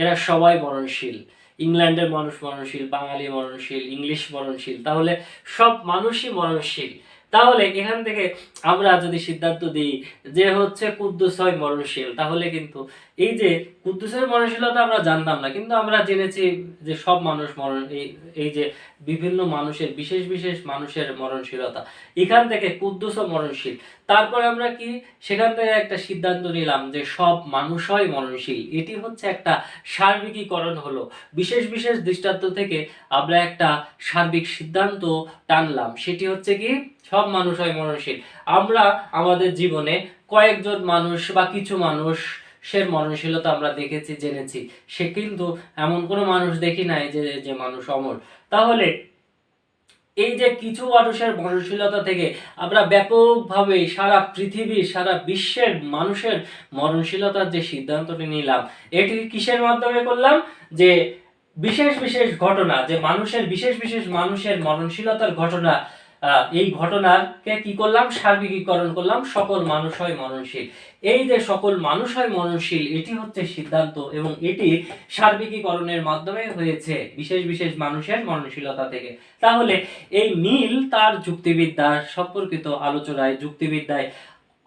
এরা সবাই মরণশীল। ইংল্যান্ডের মানুষ মরণশীল, বাঙালি মরণশীল, ইংলিশ মরণশীল, তাহলে সব মানুষই মরণশীল। তাহলে এখান থেকে আমরা যদি সিদ্ধান্ত দিই যে হচ্ছে কুদ্দুস হয় মরণশীল, তাহলে কিন্তু এই যে কুদ্দুসের মরণশীলতা আমরা জানতাম না, কিন্তু আমরা জেনেছি যে সব মানুষ এই যে বিভিন্ন মানুষের বিশেষ বিশেষ মানুষের মরণশীলতা, এখান থেকে কুদ্দুসও মরণশীল। তারপর আমরা কি সেখান থেকে একটা সিদ্ধান্ত নিলাম যে সব মানুষ হয় মরণশীল। এটি হচ্ছে একটা সার্বিকীকরণ হলো, বিশেষ বিশেষ দৃষ্টান্ত থেকে আমরা একটা সার্বিক সিদ্ধান্ত টানলাম, সেটি হচ্ছে কি সব মানুষ হয় মরণশীল। আমরা আমাদের জীবনে কয়েকজন মানুষ বা কিছু মানুষের মরণশীলতা আমরা দেখেছি জেনেছি, সে কিন্তু এমন কোনো মানুষ দেখি নাই যে মানুষ অমর। তাহলে এই যে কিছু মানুষের মরণশীলতা থেকে আমরা ব্যাপকভাবে সারা পৃথিবীর সারা বিশ্বের মানুষের মরণশীলতার যে সিদ্ধান্তটি নিলাম, এটি কিসের মাধ্যমে করলাম? যে বিশেষ বিশেষ ঘটনা, যে বিশেষ বিশেষ মানুষের মরণশীলতার ঘটনা, এই ঘটনাকে কি করলাম? সার্বিকীকরণ করলাম, সকল মানুষ হয় মরণশীল। এই যে সকল মানুষ হয় মরণশীল, এটি হচ্ছে সিদ্ধান্ত এবং এটি সার্বিকীকরণের মাধ্যমে হয়েছে বিশেষ বিশেষ মানুষের মরণশীলতা থেকে। তাহলে এই মিল তার যুক্তিবিদ্যার সম্পর্কিত আলোচনায় যুক্তিবিদ্যায়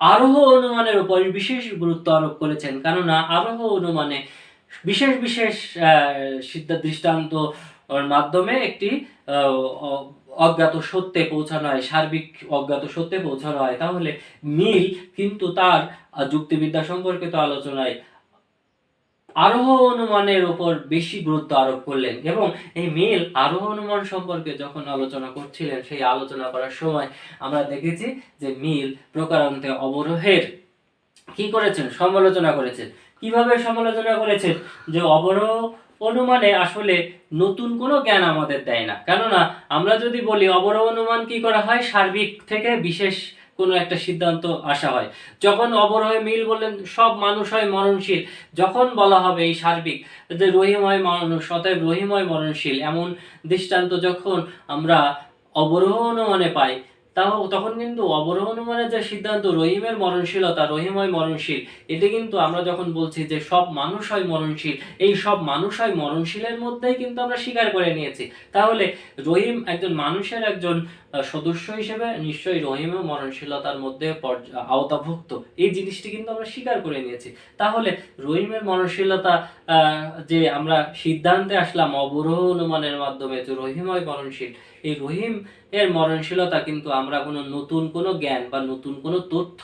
আরোহ অনুমানের উপর বিশেষ গুরুত্ব আরোপ করেছেন, কেননা আরোহ অনুমানে বিশেষ বিশেষ দৃষ্টান্ত মাধ্যমে একটি অজ্ঞাত সত্যে পৌঁছানো হয়, সার্বিক অজ্ঞাত সত্যে পৌঁছানো হয়। তাহলে মিল কিন্তু তার যুক্তিবিদ্যা সম্পর্কিত আলোচনায় আরোহ অনুমানের উপর বেশি গুরুত্ব আরোপ করলেন, এবং এই মিল আরোহ অনুমান সম্পর্কে যখন আলোচনা করছিলেন, সেই আলোচনা করার সময় আমরা দেখেছি যে মিল প্রকারান্তে অবরোহের কি করেছেন, সমালোচনা করেছেন। কিভাবে সমালোচনা করেছেন? যে অবরোহ অনুমানে আসলে নতুন কোনো জ্ঞান আমাদের দেয় না। কেননা আমরা যদি বলি অবরোহ অনুমান কি করা হয়, সার্বিক থেকে বিশেষ কোনো একটা সিদ্ধান্ত আসা হয়। যখন অবরোহে মিল বললেন সব মানুষ হয় মরণশীল, যখন বলা হবে এই সার্বিক যে রহিময় মানুষ অতএব রহিময় মরণশীল, এমন দৃষ্টান্ত যখন আমরা অবরোহ অনুমানে পাই, তখন কিন্তু অবরোহ অনুমানের যে সিদ্ধান্ত রহিমের মরণশীলতা, রহিময় মরণশীল, এটি কিন্তু আমরা যখন বলছি যে সব মানুষ হয় মরণশীল, এই সব মানুষ হয় মরণশীলের মধ্যেই কিন্তু আমরা স্বীকার করে নিয়েছি। তাহলে রহিম একজন মানুষের একজন সদস্য হিসেবে নিশ্চয়ই রহিম ও মরণশীলতার মধ্যে আওতাভুক্ত, এই জিনিসটি কিন্তু আমরা স্বীকার করে নিয়েছি। তাহলে রহিমের মরণশীলতা যে আমরা সিদ্ধান্তে আসলাম অবরোহ অনুমানের মাধ্যমে যে রহিময় মরণশীল, এই রহিম এর মরণশীলতা কিন্তু আমরা কোনো নতুন কোনো জ্ঞান বা নতুন কোনো তথ্য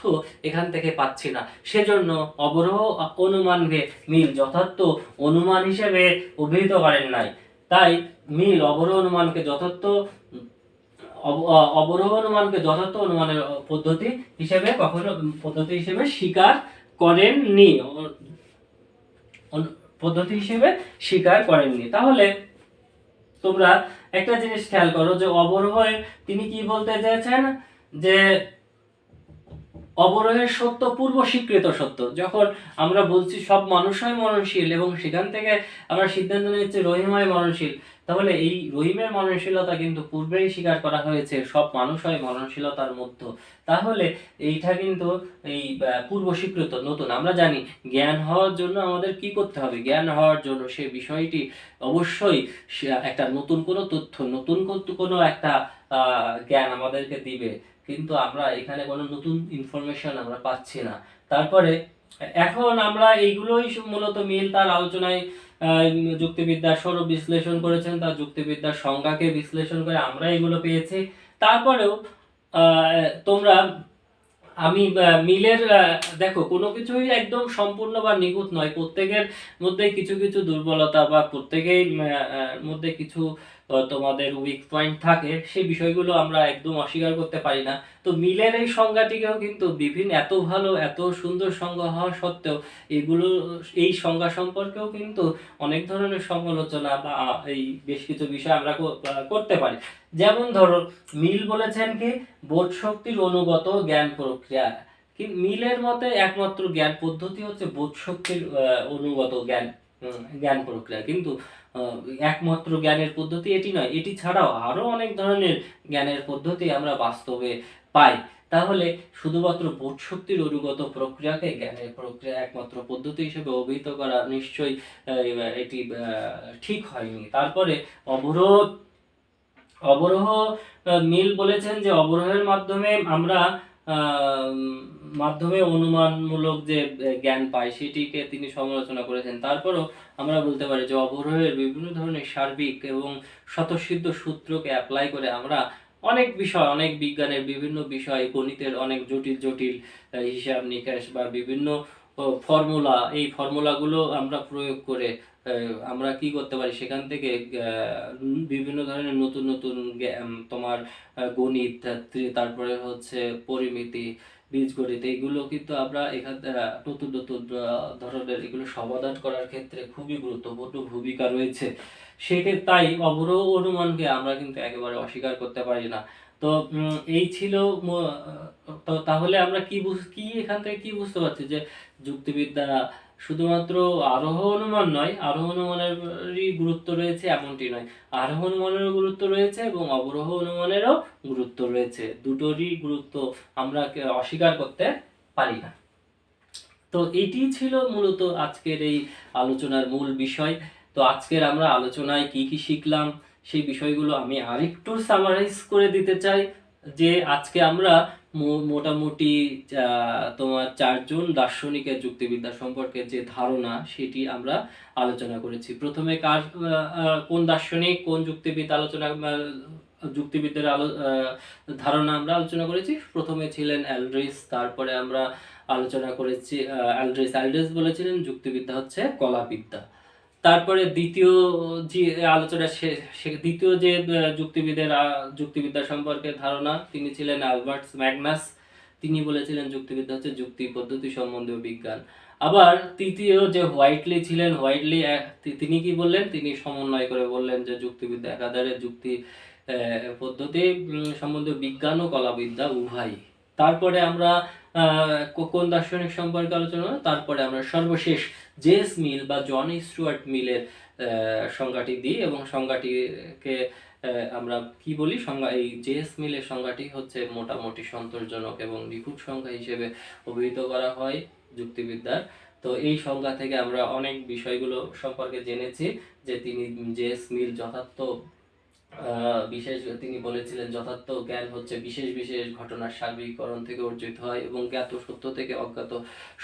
এখান থেকে পাচ্ছি না। সেজন্য অবরোহ অনুমানকে মিল যথার্থ অনুমান হিসেবে অভিহিত করেন নাই। তাই মিল অবরোহ অনুমানকে যথার্থ অনুমানের পদ্ধতি হিসেবে স্বীকার করেননি, তাহলে তোমরা একটা জিনিস খেয়াল করো যে অবরোহে তিনি কি বলতে চেয়েছেন, যে অবরোহের সত্য পূর্ব স্বীকৃত সত্য। যখন আমরা বলছি সব মানুষ হয় মরণশীল এবং সেখান থেকে আমরা সিদ্ধান্ত নিচ্ছি রহিম হয় মরণশীল, তাহলে এই রহিমের মরণশীলতা কিন্তু পূর্বেই স্বীকার করা হয়েছে সব মানুষ হয় মরণশীলতার মধ্যে। তাহলে এইটা কিন্তু এই পূর্ব স্বীকৃত নতুন। আমরা জানি জ্ঞান হওয়ার জন্য আমাদের কি করতে হবে, জ্ঞান হওয়ার জন্য সে বিষয়টি অবশ্যই একটা নতুন কোনো তথ্য, নতুন কোনো একটা জ্ঞান আমাদেরকে দিবে, কিন্তু আমরা এখানে কোনো নতুন ইনফরমেশন আমরা পাচ্ছি না। তারপরে এখন আমরা এইগুলোই মূলত মিল তার আলোচনায় যুক্তিবিদ্যার স্বরূপ বিশ্লেষণ করেছেন, তার যুক্তিবিদ্যার সংজ্ঞাকে বিশ্লেষণ করে আমরা এগুলো পেয়েছি। তারপরেও তোমরা আমি মিলের দেখো কোনো কিছুই একদম সম্পূর্ণ বা নিখুঁত নয়, প্রত্যেকের মধ্যে কিছু কিছু দুর্বলতা বা প্রত্যেকের মধ্যে কিছু তোমাদের উইক পয়েন্ট থাকে, সেই বিষয়গুলো আমরা একদম অস্বীকার করতে পারি না। তো মিলের এই সংজ্ঞাটিকেও কিন্তু বিভিন্ন এত ভালো এত সুন্দর সংজ্ঞা হওয়া সত্ত্বেও এই সংজ্ঞা সম্পর্কেও কিন্তু অনেক ধরনের সমালোচনা বা এই বেশ কিছু বিষয় আমরা করতে পারি। যেমন ধরো মিল বলেছেন কি বোধ শক্তির অনুগত জ্ঞান প্রক্রিয়া, কি মিলের মতে একমাত্র জ্ঞান পদ্ধতি হচ্ছে বোধ শক্তির অনুগত জ্ঞান প্রক্রিয়া, কিন্তু একমাত্র জ্ঞানের পদ্ধতি এটি নয়, এটি ছাড়াও আরো অনেক ধরনের জ্ঞানের পদ্ধতি আমরা বাস্তবে পাই। তাহলে শুধুমাত্র বোধ শক্তির অনুগত প্রক্রিয়াকে জ্ঞানের প্রক্রিয়া একমাত্র পদ্ধতি হিসেবে অভিহিত করা নিশ্চয়ই এটি ঠিক হয়নি। তারপরে অবরোহ মিল বলেছেন যে অবরোহের মাধ্যমে আমরা অনুমানমূলক যে জ্ঞান পাই সেটিকে তিনি সমালোচনা করেছেন। তারপরও আমরা বলতে পারি যে অবরোহের বিভিন্ন ধরনের সার্বিক এবং স্বতঃসিদ্ধ সূত্রকে অ্যাপ্লাই করে আমরা অনেক বিষয়, অনেক বিজ্ঞানের বিভিন্ন বিষয়, গণিতের অনেক জটিল জটিল হিসাব নিকাশ বা বিভিন্ন ফর্মুলা, এই ফর্মুলাগুলো আমরা প্রয়োগ করে আমরা কি করতে পারি, সেখান থেকে বিভিন্ন ধরনের নতুন নতুন তোমার গণিত, তারপরে হচ্ছে পরিমিতি, বীজগণিত, এগুলো কিন্তু আমরা এখান নতুন নতুন ধরনের এগুলো সমাধান করার ক্ষেত্রে খুবই গুরুত্বপূর্ণ ভূমিকা রয়েছে। সেক্ষেত্রে তাই অবরোহ অনুমানকে আমরা কিন্তু একেবারে অস্বীকার করতে পারি না। তো এই ছিল তো তাহলে আমরা কি এখান থেকে কি বুঝতে পারছি যে যুক্তিবিদ্যা শুধুমাত্র আরোহ অনুমান নয়, আরোহ অনুমানেরই গুরুত্ব রয়েছে এমনটি নয়, আরোহ অনুমানেরও গুরুত্ব রয়েছে এবং অবরোহ অনুমানেরও গুরুত্ব রয়েছে, দুটোরই গুরুত্ব আমরা অস্বীকার করতে পারি না। তো এটি ছিল মূলত আজকের এই আলোচনার মূল বিষয়। তো আজকের আমরা আলোচনায় কি কি শিখলাম সেই বিষয়গুলো আমি আরেকটু সামারাইজ করে দিতে চাই, যে আজকে আমরা মোটামুটি তোমার 4জন দার্শনিকের যুক্তিবিদ্যা সম্পর্কে যে ধারণা সেটি আমরা আলোচনা করেছি। প্রথমে কোন দার্শনিক কোন যুক্তিবিদ্যার ধারণা আমরা আলোচনা করেছি। প্রথমে ছিলেন অ্যালড্রিস, তারপরে আমরা আলোচনা করেছি অ্যালড্রিস বলেছিলেন যুক্তিবিদ্যা হচ্ছে কলাবিদ্যা। তারপরে দ্বিতীয় যে আলোচনা দ্বিতীয় যে যুক্তিবিদ্যা সম্পর্কে ধারণা তিনি ছিলেন অ্যালবার্ট ম্যাগনাস। তিনি বলেছিলেন যুক্তিবিদ্যা হচ্ছে যুক্তি পদ্ধতি সম্বন্ধীয় বিজ্ঞান। আবার তৃতীয় যে হোয়াইটলি ছিলেন, তিনি কি বললেন? তিনি সমন্বয় করে বললেন যে যুক্তিবিদ্যা একাধারে যুক্তি পদ্ধতি সম্বন্ধীয় বিজ্ঞান ও কলাবিদ্যা উভয়। তারপরে আমরা কোন দার্শনিক সম্পর্কে আলোচনা, তারপরে আমরা সর্বশেষ জেস মিল বা জন স্টুয়ার্ট মিলের সংজ্ঞাটি দিই, এবং সংজ্ঞাটিকে আমরা কি বলি, এই জেস মিলের সংজ্ঞাটি হচ্ছে মোটামুটি সন্তোষজনক এবং নিখুঁত সংজ্ঞা হিসেবে অভিহিত করা হয় যুক্তিবিদ্যার। তো এই সংজ্ঞা থেকে আমরা অনেক বিষয়গুলো সম্পর্কে জেনেছি যে জেস মিল তিনি বলেছিলেন যথার্থ জ্ঞান হচ্ছে বিশেষ বিশেষ ঘটনার সার্বিকীকরণ থেকে অর্জিত হয়, এবং জ্ঞাত সত্য থেকে অজ্ঞাত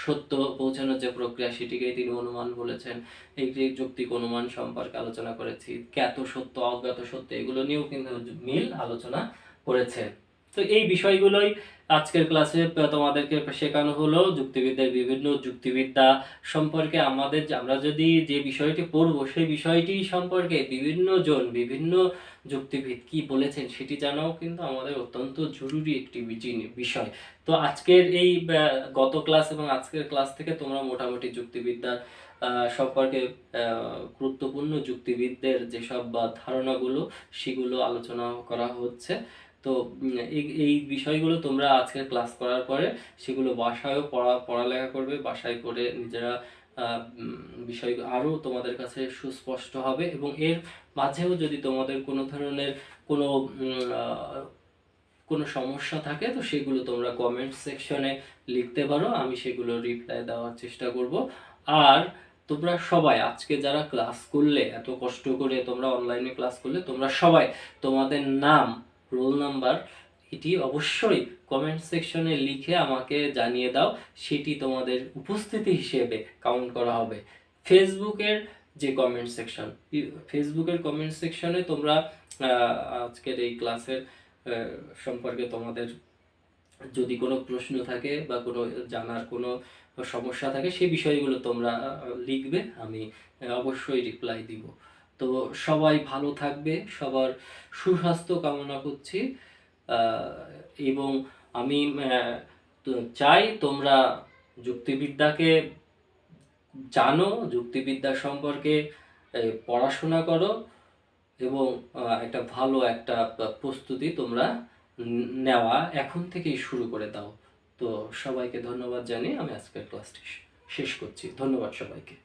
সত্য পৌঁছানোর যে প্রক্রিয়া সেটিকেই তিনি অনুমান বলেছেন। এই যে যৌক্তিক অনুমান সম্পর্কে আলোচনা করেছি, জ্ঞাত সত্য অজ্ঞাত সত্য এগুলো নিয়েও কিন্তু মিল আলোচনা করেছে। তো এই বিষয়গুলোই আজকের ক্লাসে তোমাদেরকে শেখানো হলো। যুক্তিবিদ্যার বিভিন্ন যুক্তিবিদ্যা সম্পর্কে আমরা যদি যে বিষয়টি পড়বো সেই বিষয়টি সম্পর্কে বিভিন্ন যুক্তিবিদ কি বলেছেন সেটি জানাও কিন্তু আমাদের অত্যন্ত জরুরি একটি বিষয়। তো আজকের এই গত ক্লাস এবং আজকের ক্লাস থেকে তোমরা মোটামুটি যুক্তিবিদ্যার সম্পর্কে গুরুত্বপূর্ণ যুক্তিবিদদের যেসব ধারণাগুলো সেগুলো আলোচনা করা হচ্ছে। তো এই বিষয়গুলো তোমরা আজকের ক্লাস করার পরে সেগুলো বাসায়ও পড়ালেখা করবে, বাসায় করে নিজেরা বিষয় আরও তোমাদের কাছে সুস্পষ্ট হবে। এবং এর মাঝেও যদি তোমাদের কোনো ধরনের কোনো সমস্যা থাকে তো সেগুলো তোমরা কমেন্ট সেকশনে লিখতে পারো, আমি সেগুলো রিপ্লাই দেওয়ার চেষ্টা করব। আর তোমরা সবাই আজকে যারা ক্লাস করলে, এত কষ্ট করে তোমরা অনলাইনে ক্লাস করলে, তোমরা সবাই তোমাদের নাম, রোল নাম্বার এটি অবশ্যই কমেন্ট সেকশনে লিখে আমাকে জানিয়ে দাও, সেটি তোমাদের উপস্থিতি হিসেবে কাউন্ট করা হবে। ফেসবুকের কমেন্ট সেকশনে তোমরা আজকের এই ক্লাসের সম্পর্কে তোমাদের যদি কোনো প্রশ্ন থাকে বা কোনো জানার কোনো সমস্যা থাকে সেই বিষয়গুলো তোমরা লিখবে, আমি অবশ্যই রিপ্লাই দিব। তো সবাই ভালো থাকবে, সবার সুস্বাস্থ্য কামনা করছি, এবং আমি চাই তোমরা যুক্তিবিদ্যাকে জানো, যুক্তিবিদ্যা সম্পর্কে পড়াশোনা করো, এবং একটা ভালো একটা প্রস্তুতি তোমরা নেওয়া এখন থেকেই শুরু করে দাও। তো সবাইকে ধন্যবাদ জানিয়ে আমি আজকের ক্লাসটি শেষ করছি। ধন্যবাদ সবাইকে।